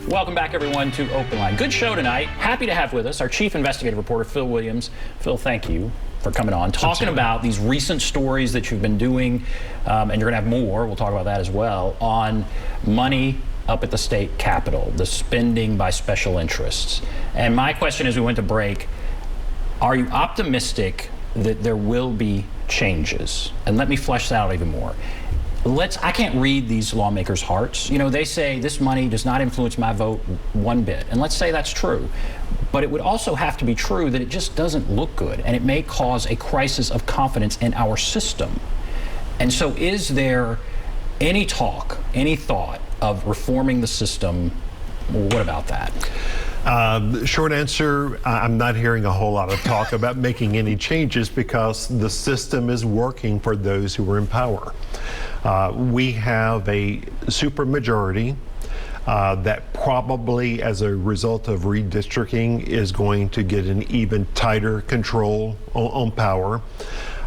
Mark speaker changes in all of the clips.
Speaker 1: Welcome back, everyone, to OpenLine. Good show tonight. Happy to have with us our chief investigative reporter, Phil Williams. Phil, thank you for coming on, talking about these recent stories that you've been doing, and you're going to have more, we'll talk about that as well, on money up at the state capitol, the spending by special interests. And my question as we went to break, are you optimistic that there will be changes? And let me flesh that out even more. I can't read these lawmakers' hearts. You know, they say this money does not influence my vote one bit. And let's say that's true. But it would also have to be true that it just doesn't look good, and it may cause a crisis of confidence in our system. And so is there any talk, any thought of reforming the system? What about that?
Speaker 2: Short answer, I'm not hearing a whole lot of talk about making any changes because the system is working for those who are in power. We have a supermajority that probably, as a result of redistricting, is going to get an even tighter control on power.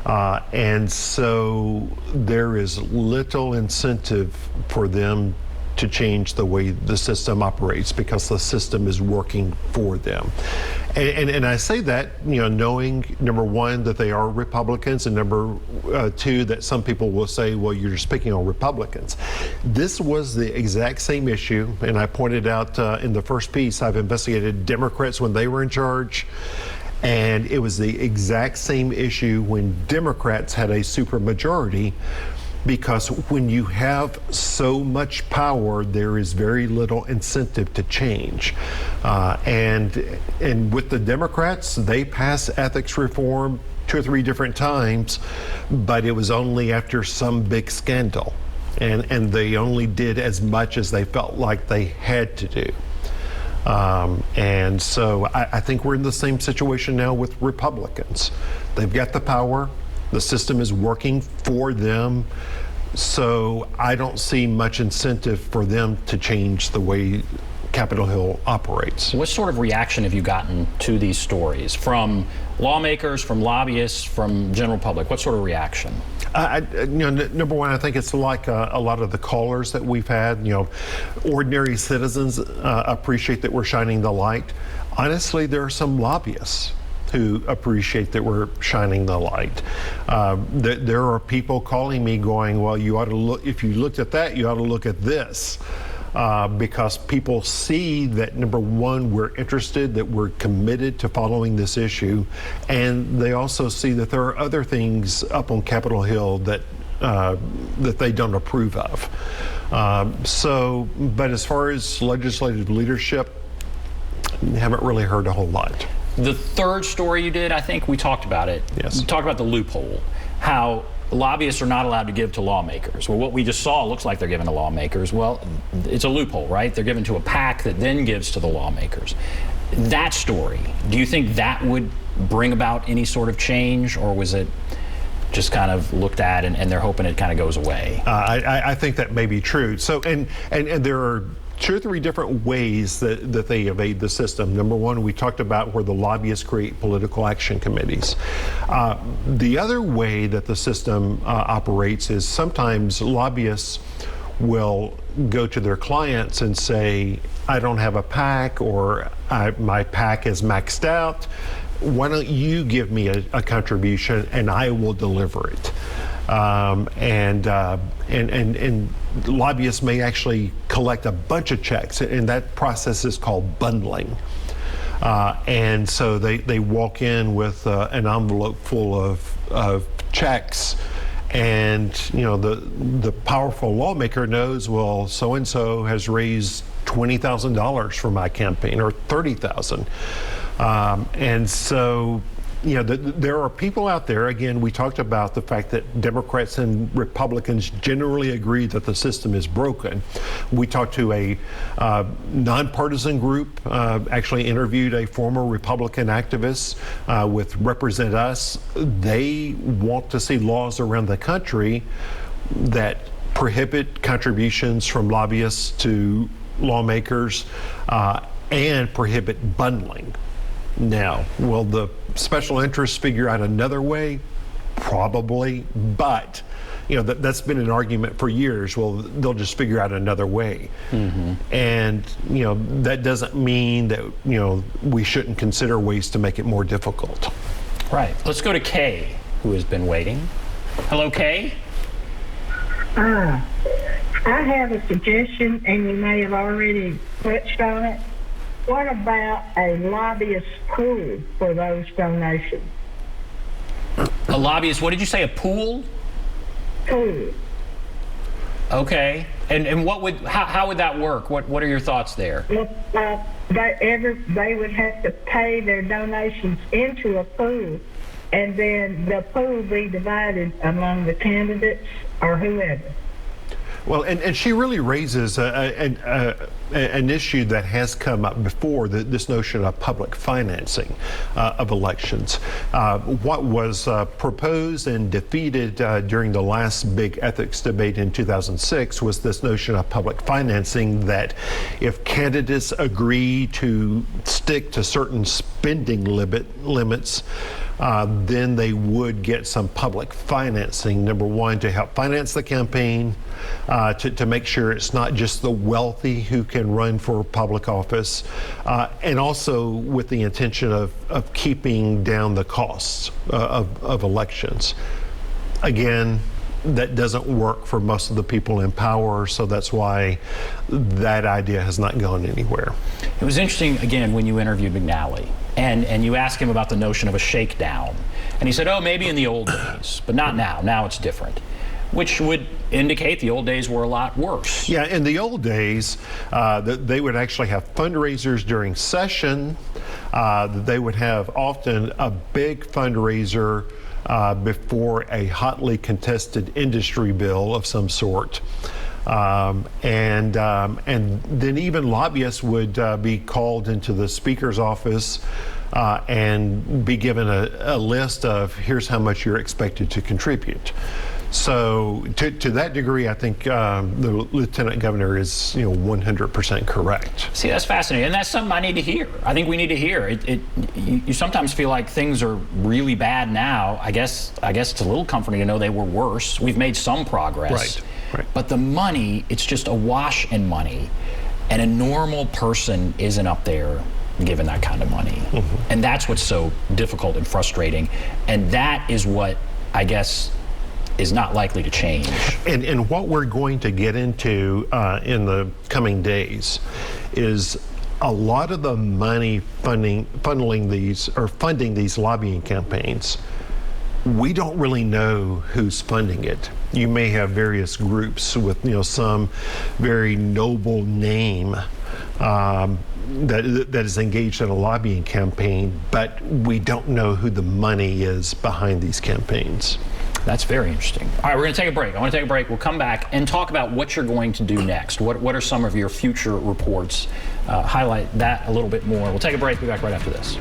Speaker 2: And so there is little incentive for them to change the way the system operates because the system is working for them. And I say that, you know, knowing, number one, that they are Republicans, and number two, that some people will say, well, you're just picking on Republicans. This was the exact same issue, and I pointed out in the first piece, I've investigated Democrats when they were in charge, and it was the exact same issue when Democrats had a supermajority. Because when you have so much power, there is very little incentive to change. And with the Democrats, they passed ethics reform 2 or 3 different times, but it was only after some big scandal. And they only did as much as they felt like they had to do. And so I think we're in the same situation now with Republicans. They've got the power. The system is working for them. So I don't see much incentive for them to change the way Capitol Hill operates.
Speaker 1: What sort of reaction have you gotten to these stories from lawmakers, from lobbyists, from general public? What sort of reaction?
Speaker 2: Number one, I think it's like a lot of the callers that we've had. You know, ordinary citizens appreciate that we're shining the light. Honestly, there are some lobbyists who appreciate that we're shining the light. There are people calling me going, well, you ought to look, if you looked at that, you ought to look at this. Because people see that, number one, we're interested, that we're committed to following this issue, and they also see that there are other things up on Capitol Hill that they don't approve of. But as far as legislative leadership, haven't really heard a whole lot.
Speaker 1: The third story you did, I think we talked about it.
Speaker 2: Yes.
Speaker 1: We talked about the loophole, how lobbyists are not allowed to give to lawmakers. Well, what we just saw looks like they're giving to lawmakers. Well, it's a loophole, right? They're given to a PAC that then gives to the lawmakers. That story, do you think that would bring about any sort of change, or was it just kind of looked at and they're hoping it kind of goes away?
Speaker 2: I think that may be true. So, and there are 2 or 3 different ways that they evade the system. Number one, we talked about where the lobbyists create political action committees. The other way that the system operates is sometimes lobbyists will go to their clients and say, I don't have a PAC, or my PAC is maxed out. Why don't you give me a contribution and I will deliver it? And lobbyists may actually collect a bunch of checks, and that process is called bundling. And so they walk in with an envelope full of checks, and you know the powerful lawmaker knows, well, so and so has raised $20,000 for my campaign, or $30,000, and so. You know, there are people out there, again, we talked about the fact that Democrats and Republicans generally agree that the system is broken. We talked to a nonpartisan group, actually interviewed a former Republican activist with Represent Us. They want to see laws around the country that prohibit contributions from lobbyists to lawmakers and prohibit bundling. Now, will the special interests figure out another way? Probably, but that's been an argument for years. Well, they'll just figure out another way. And, that doesn't mean that, we shouldn't consider ways to make it more difficult.
Speaker 1: Right. Let's go to Kay, who has been waiting. Hello, Kay.
Speaker 3: I have a suggestion, and you may have already touched on it. What about a lobbyist pool for those donations?
Speaker 1: A lobbyist, what did you say, a pool?
Speaker 3: Pool.
Speaker 1: Okay. And how would that work? What are your thoughts there?
Speaker 3: Well, they would have to pay their donations into a pool, and then the pool be divided among the candidates or whoever.
Speaker 2: Well, and she really raises an issue that has come up before, this notion of public financing of elections. What was proposed and defeated during the last big ethics debate in 2006 was this notion of public financing, that if candidates agree to stick to certain spending limits, then they would get some public financing, number one, to help finance the campaign, to make sure it's not just the wealthy who can run for public office, and also with the intention of keeping down the costs of elections. Again, that doesn't work for most of the people in power, so that's why that idea has not gone anywhere.
Speaker 1: It was interesting, again, when you interviewed McNally, and you asked him about the notion of a shakedown. And he said, oh, maybe in the old days, but not now. Now it's different, which would indicate the old days were a lot worse.
Speaker 2: Yeah, in the old days, they would actually have fundraisers during session. They would have often a big fundraiser before a hotly contested industry bill of some sort. And then even lobbyists would be called into the speaker's office and be given a list of, here's how much you're expected to contribute. So to that degree, I think the lieutenant governor is 100% correct.
Speaker 1: See, that's fascinating, and that's something I need to hear. I think we need to hear it. You sometimes feel like things are really bad now. I guess it's a little comforting to know they were worse. We've made some progress.
Speaker 2: Right.
Speaker 1: But the money, it's just a wash in money, and a normal person isn't up there given that kind of money. And that's what's so difficult and frustrating, and that is what I guess is not likely to change.
Speaker 2: And what we're going to get into in the coming days is a lot of the money funding these lobbying campaigns. We don't really know who's funding it. You may have various groups with some very noble name that is engaged in a lobbying campaign, but we don't know who the money is behind these campaigns.
Speaker 1: That's very interesting. All right, we're going to take a break. I want to take a break. We'll come back and talk about what you're going to do next. What are some of your future reports? Highlight that a little bit more. We'll take a break. We'll be back right after this.